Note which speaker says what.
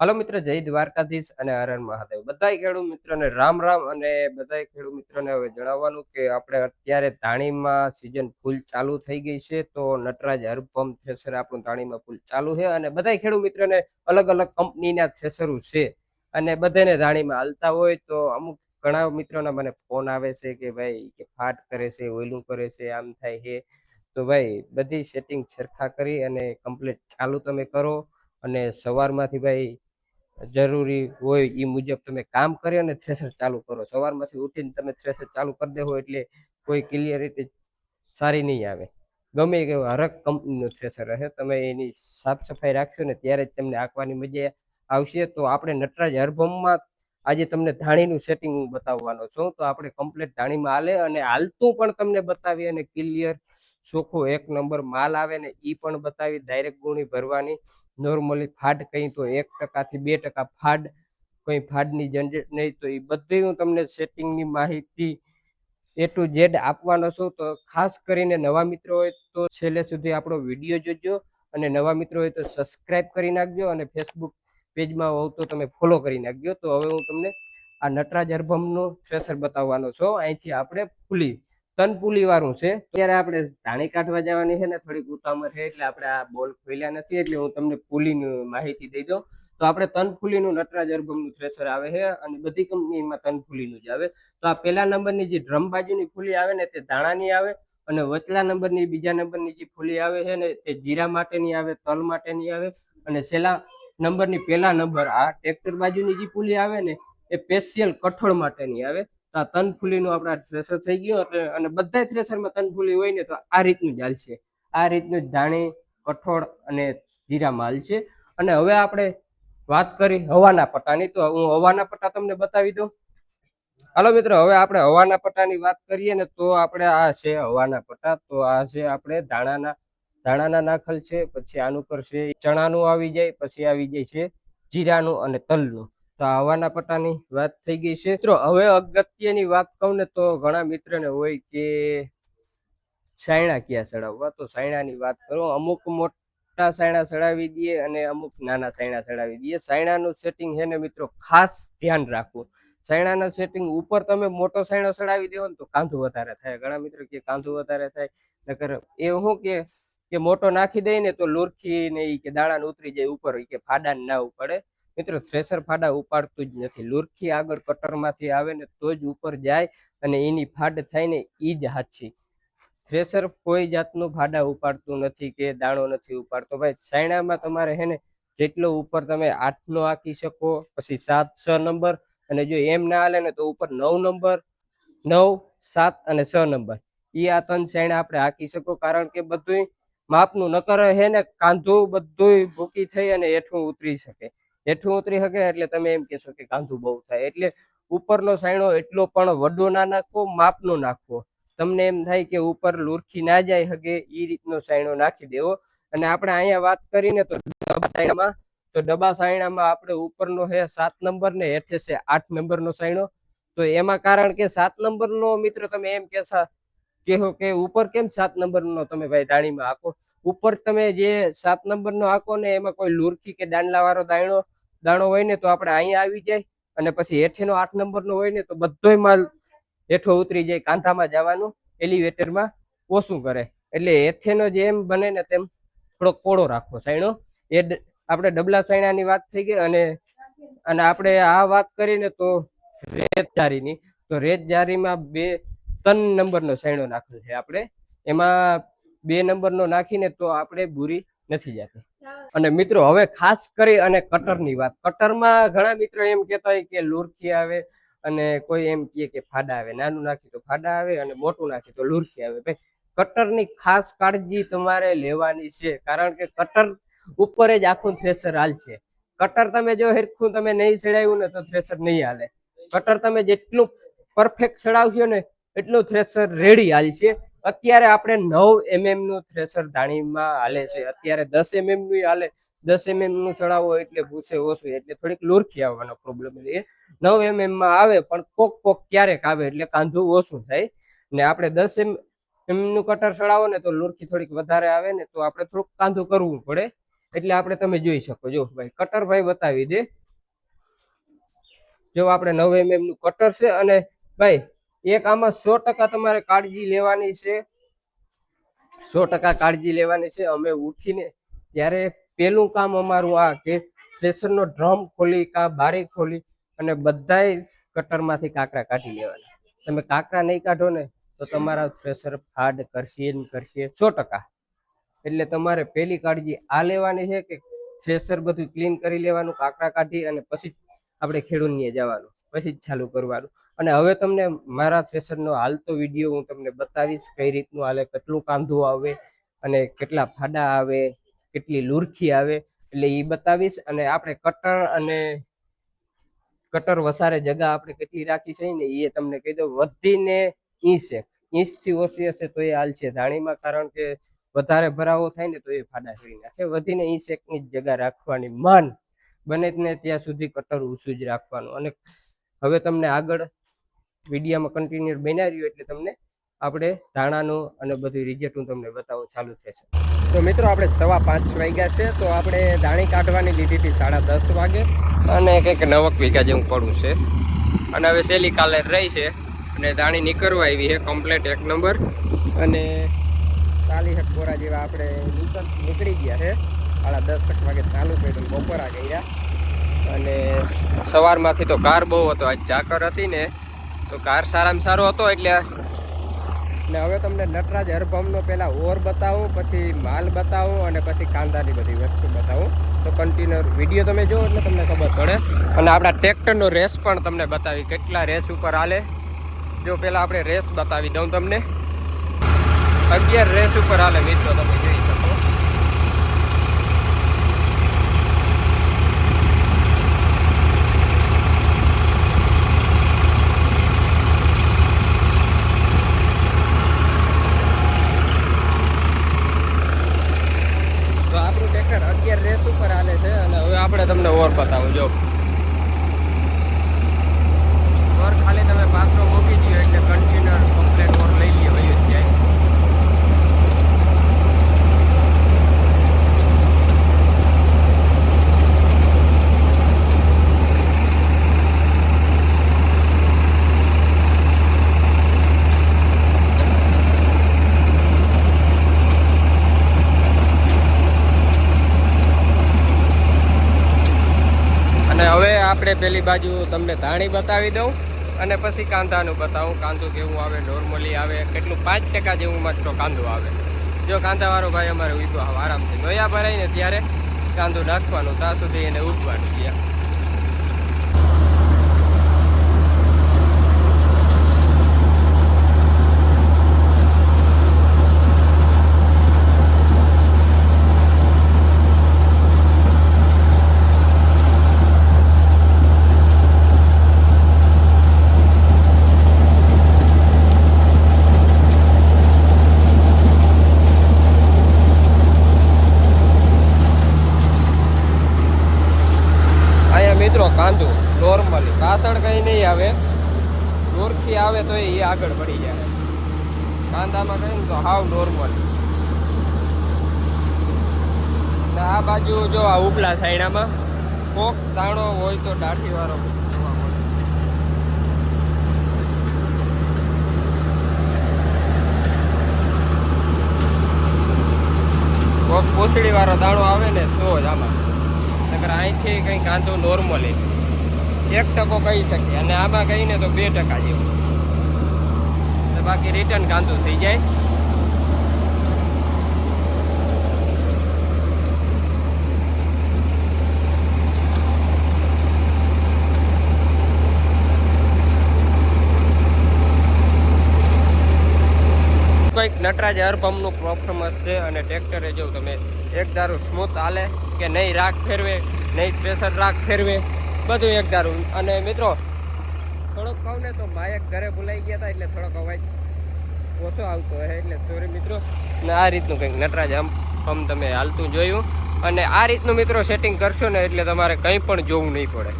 Speaker 1: હાલો મિત્ર, જય દ્વારકાધીશ અને હર હર મહાદેવ. બધાય ખેડૂત મિત્રોને રામ રામ. અને બધાય ખેડૂત મિત્રોને હવે જણાવવાનું કે આપણે અત્યારે ધાણીમાં સીઝન ફૂલ ચાલુ થઈ ગઈ છે. તો નટરાજ હર્બમ થ્રેસર આપણું ધાણીમાં ફૂલ ચાલુ છે અને બધાય ખેડૂત મિત્રોને અલગ અલગ કંપનીના થ્રેસરો છે અને બધાને ધાણીમાં હાલતા હોય. તો અમુક ઘણા મિત્રોના મને ફોન આવે છે કે ભાઈ કે ફાટ કરે છે, ઓયલું કરે છે, આમ થાય છે. તો ભાઈ બધી સેટિંગ સરખા કરી અને કમ્પ્લીટ ચાલુ તમે કરો. અને સવારમાંથી ભાઈ જરૂરી હોય એ મુજબ તમે કામ કરી અને થ્રેસર ચાલુ કરો. સવારમાંથી ઉઠીને તમે થ્રેસર ચાલુ કરી દેવો એટલે કોઈ ક્લિયરિટી સારી નહીં આવે. ગમે કે હરક કંપનીનું થ્રેસર હશે, તમે એની સાફ સફાઈ રાખશો ને ત્યારે જ તમને આંકવાની મજા આવશે. તો આપણે નટરાજ હર્બમમાં આજે તમને ધાણીનું સેટિંગ હું બતાવવાનો છું. તો આપણે કમ્પ્લીટ ધાણીમાં હાલે અને હાલતું પણ તમને બતાવી અને ક્લિયર ચોખ્ખો એક નંબર માલ આવે ને એ પણ બતાવી. ડાયરેક્ટ ગુણી ભરવાની. નોર્મલી ફાડ કઈ તો 1% થી 2% ફાડ, કોઈ ફાડની જનરેટ નહીં. તો એ બધી હું તમને સેટિંગની માહિતી A to Z આપવાનો છું. તો ખાસ કરીને નવા મિત્રો હોય તો છેલ્લે સુધી આપણો વિડીયો જોજો અને નવા મિત્રો હોય તો સબસ્ક્રાઇબ કરી નાખજો અને ફેસબુક પેજમાં હોવ તો તમે ફોલો કરી નાખજો. તો હવે હું તમને આ નટરાજ હર્બમનું થ્રેસર બતાવવાનો છું. અહીંથી આપણે તનપુલી વાળું છે. ત્યારે આપણે ધાણી કાઢવા જવાની છે ને થોડીક ઉતામળ છે એટલે આપણે આ બોલ ખોલ્યા નથી. એટલે હું તમને પુલીની માહિતી દઈ દઉં. તો આપણે તનફુલીનું નટરાજ હર્બમનું થ્રેસર આવે છે અને બધી કંપનીમાં તનફુલીનું જ આવે. તો આ પહેલા નંબરની જે ડ્રમ બાજુની ફૂલી આવે ને તે દાણાની આવે અને વચલા નંબરની બીજા નંબરની જે ફૂલી આવે છે ને તે જીરા માટેની આવે, તલ માટેની આવે અને છેલ્લા નંબરની પહેલા નંબર આ ટ્રેક્ટર બાજુની જે ફૂલી આવે ને એ સ્પેશિયલ કઠોળ માટેની આવે. તો આ તનફુલીનું આપણા થ્રેસર થઈ ગયું. અને બધા થ્રેસરમાં તનફુલી હોય ને તો આ રીતનું જ હાલશે. આ રીતનું જ ધાણી, કઠોળ અને જીરા માલ છે. અને હવે આપણે વાત કરી હવાના પટ્ટાની. તો હું હવાના પટ્ટા તમને બતાવી દઉં. હાલો મિત્રો, હવે આપણે હવાના પટ્ટાની વાત કરીએ ને તો આપણે આ છે હવાના પટ્ટા. તો આ છે આપણે ધાણાના નાખલ છે. પછી આનું પર છે ચણાનું આવી જાય, પછી આવી જાય છે જીરાનું અને તલનું. તો આ હવાના પટ્ટાની વાત થઈ ગઈ છે. મિત્રો હવે અગત્યની વાત કહું ને તો ઘણા મિત્રને હોય કે સાયણા ક્યાં ચડાવવા. તો સાયણાની વાત કરો. અમુક મોટા સાયણા ચડાવી દઈએ અને અમુક નાના સાયણા ચડાવી દઈએ. સાયણાનું સેટિંગ છે ને મિત્રો ખાસ ધ્યાન રાખવું. સાયણાના સેટિંગ ઉપર તમે મોટો સાયણો ચડાવી દેવો ને તો કાંધું વધારે થાય. ઘણા મિત્રો કે કાંધું વધારે થાય. નકર એ શું કે મોટો નાખી દઈ ને તો લુરખી ને કે દાણા ઉતરી જાય ઉપર, કે ફાડા ના ઉપડે. મિત્રો થ્રેસર ફાડા ઉપાડતું જ નથી. લુરખી આગળ કટરમાંથી આવે ને તો જ ઉપર જાય અને એની ફાડ થાય ને એ જ હાચી. થ્રેસર કોઈ જાતનું ફાડા ઉપાડતું નથી કે દાણો નથી ઉપાડતો. ભાઈ સાયણામાં તમારે હે ને જેટલો ઉપર તમે 8 નો આંકી શકો, પછી 7, 6 નંબર, અને જો એમ ના હાલે ને તો ઉપર 9 નંબર, 9, 7 અને 6 નંબર એ આ 3 સાયણા આપણે હાકી શકો. કારણ કે બધું માપનું નકર હે ને કાંધું બધું ભૂકી થઈ અને હેઠું ઉતરી શકે. હેઠું ઉતરી શકે એટલે તમે એમ કહેશો કે કાંધું બહુ થાય. એટલે ઉપરનો સાયણો એટલો પણ વડો ના નાખવો, માપનો નાખવો. તમને એમ થાય કે ઉપર લુરખી ના જાય હગે એ રીતનો સાયણો નાખી દેવો. અને આપણે અહીંયા વાત કરીને તો ડબ્બા સાયણામાં આપણે ઉપરનો હે 7 નંબર ને હેઠે છે 8 નંબરનો સાયણો. તો એમાં કારણ કે 7 નંબરનો મિત્ર તમે એમ કહો કે ઉપર કેમ 7 નંબરનો તમે ભાઈ ધાણીમાં આખો. ઉપર તમે જે 7 નંબરનો આખો ને એમાં કોઈ લુરખી કે દાંડલા વાળો દાણો હોય ને તો આપણે અહીંયા આવી જાય. અને પછી હેઠેનો 8 નંબરનો હોય ને તો બધોય માલ હેઠો ઉતરી જાય. કાંધામાં જવાનું એલિવેટરમાં ઓછું કરે. એટલે હેઠેનો જેમ બને ને તેમ થોડોક પોળો રાખવો સાયણો. એ આપણે ડબલા સાયણાની વાત થઈ ગઈ. અને આપણે આ વાત કરીને તો રેત જારીની. તો રેત જારીમાં 3 નંબરનો સાયણો નાખેલ છે આપણે. એમાં 2 નંબરનો નાખીને તો આપણે બુરી નથી જતી. અને મિત્રો હવે ખાસ કરી અને કટરની વાત. કટરમાં ઘણા મિત્રો એમ કહેતા હોય કે લુરખી આવે અને કોઈ એમ કહે કે ફાડા આવે. નાનું નાખી તો ફાડા આવે અને મોટું નાખી તો લુરખી આવે. ભાઈ કટરની ખાસ કાળજી તમારે લેવાની છે. કારણ કે કટર ઉપર જ આખું થ્રેસર હાલશે. કટર તમે જો હરખું તમે નહીં ચડાવ્યું ને તો થ્રેસર નહીં હાલે. કટર તમે જેટલું પરફેક્ટ ચડાવશો ને એટલું થ્રેસર રેડી હાલશે. અત્યારે આપણે 9 નું થ્રેસર ધાણીમાં હાલે છે. અત્યારે 10 નું હાલે. 10 નું ચડાવો એટલે ભૂસે ઓછું, એટલે થોડીક લુરખી આવવાનો પ્રોબ્લેમ છે. 9 માં આવે પણ કોક ક્યારેક આવે એટલે કાંધું ઓછું થાય. ને આપણે 10 નું કટર ચડાવો ને તો લુરખી થોડીક વધારે આવે ને તો આપણે થોડુંક કાંધું કરવું પડે. એટલે આપણે તમે જોઈ શકો. જો ભાઈ કટર ભાઈ બતાવી દે. જો આપણે 9 mm નું કટર છે. અને ભાઈ એક આમાં 100% તમારે કાળજી લેવાની છે. 100% કાળજી લેવાની છે. અમે ઉઠીને ત્યારે પેલું કામ અમારું આ કે થ્રેશરનો ડ્રમ ખોલી બારી ખોલી અને બધાય કટરમાંથી કાંકરા કાઢી લેવાના. તમે કાંકરા નહીં કાઢો ને તો તમારા થ્રેશર ફાડ કરશે 100%. એટલે તમારે પહેલી કાળજી આ લેવાની છે કે થ્રેશર બધું ક્લીન કરી લેવાનું, કાંકરા કાઢી અને પછી આપણે ખેડૂતને જવાનું, પછી જ ચાલુ કરવાનું. અને હવે તમને મારા થ્રેશરનો હાલતો વિડીયો હું તમને બતાવીશ કઈ રીતનું હાલે, કેટલું કાંધું આવે અને કેટલા ફાડા આવે, કેટલી લુરખી આવે, એટલે એ બતાવીશ. અને આપણે કટર વસારે જગા આપણે કેટલી રાખી છે ને એ તમને કહી દઉં. વધીને ઇંચથી ઓછી હશે તો એ હાલ છે ધાણીમાં, કારણ કે વધારે ભરાવો થાય ને તો એ ફાડા કરી નાખે. વધીને ઇંચની જ જગા રાખવાની, બને ને ત્યાં સુધી કટર ઊંચું જ રાખવાનું. અને હવે તમને આગળ વિડીયોમાં કન્ટિન્યુ બન્યા રહ્યું એટલે તમને આપણે ધાણાનું અને બધું રિઝલ્ટ હું તમને બતાવું ચાલુ થશે. તો મિત્રો આપણે 5:15 વાગ્યા છે. તો આપણે ધાણી કાઢવાની લીધી હતી 10:30 વાગે અને કંઈક 9 વીઘા જેવું પડું છે. અને હવે સેલી કાલે રહી છે અને ધાણી નીકળવા આવી છે કમ્પ્લેટ 1 નંબર. અને 40 બોરા જેવા આપણે નીકળી ગયા છે. 10:30 વાગે ચાલુ કર્યું, બપોરા ગયા. અને સવારમાંથી તો કાર બહુ હતો, આજ ઝાકર હતી ને તો કાર સારામાં સારો હતો. એટલે ને હવે તમને નટરાજ હરભમનો પહેલાં ઓર બતાવું, પછી માલ બતાવું અને પછી કાંદાની બધી વસ્તુ બતાવું. તો કન્ટિન્યુ વિડીયો તમે જુઓ એટલે તમને ખબર પડે. અને આપણા ટ્રેક્ટરનો રેસ પણ તમને બતાવી, કેટલા રેસ ઉપર હાલે. જો પહેલાં આપણે રેસ બતાવી દઉં તમને. 11 રેસ ઉપર હાલે મિત્રો, તમે જોઈ શકો. તો આપણું ટ્રેક્ટર 11 રેસ ઉપર હાલે છે. અને હવે આપણે તમને ઓર બતાવું. જો ઓર ખાલી તમે પાત્રો મૂકી દો એટલે કન્ટિન્યુ કમ્પ્લેટ ઓર લઈ લઈએ વયું જાય. અને હવે આપણે પેલી બાજુ તમને ધાણી બતાવી દઉં અને પછી કાંદાનું બતાવું. કાંદું કેવું આવે, નોર્મલી આવે, કેટલું 5% જેવું માત્ર કાંદું આવે. જો કાંદાવાળો ભાઈ અમારે ઉભો આરામથી નોયા ભરાય ને ત્યારે કાંદું નાખવાનું, ત્યાં સુધી એને ઉગવાનું ત્યાં. મિત્રો કાંદું નોર્મલી પાછળ કંઈ નહીં આવે, દૂરથી આવે તો એ આગળ પડી જાય. કાંદામાં કંઈ ને તો હાવ નોર્મલ. ને આ બાજુ જો આ ઉપલા સાઈડામાં કોક દાણો હોય તો દાઢીવાળો જોવા મળે. કોક પૂછડીવાળો દાણો આવે ને તો જ આમાં. નકર અહીંથી કંઈ કાંદો નોર્મલી 1% કહી શકીએ. અને આમાં કહીને તો 2% જેવું. બાકી રિટર્ન કાંદું થઈ જાય. કોઈક નટરાજ હરભમનું પરફોર્મન્સ છે. અને ટ્રેક્ટરે જો તમે એક ધારું સ્મૂથ હાલે કે નહીં, રાખ ફેરવે નહીં, પ્રેશર રાખ ફેરવે, બધું એક ધારું. અને મિત્રો થોડોક કહું ને તો બાયક ઘરે ભૂલાઈ ગયા હતા એટલે થોડોક અવાજ ઓછો આવતો હોય, એટલે સોરી મિત્રો. ને આ રીતનું કંઈક નટરાજ હરભમ તમે હાલતું જોયું. અને આ રીતનું મિત્રો સેટિંગ કરશો ને એટલે તમારે કંઈ પણ જોવું નહીં પડે.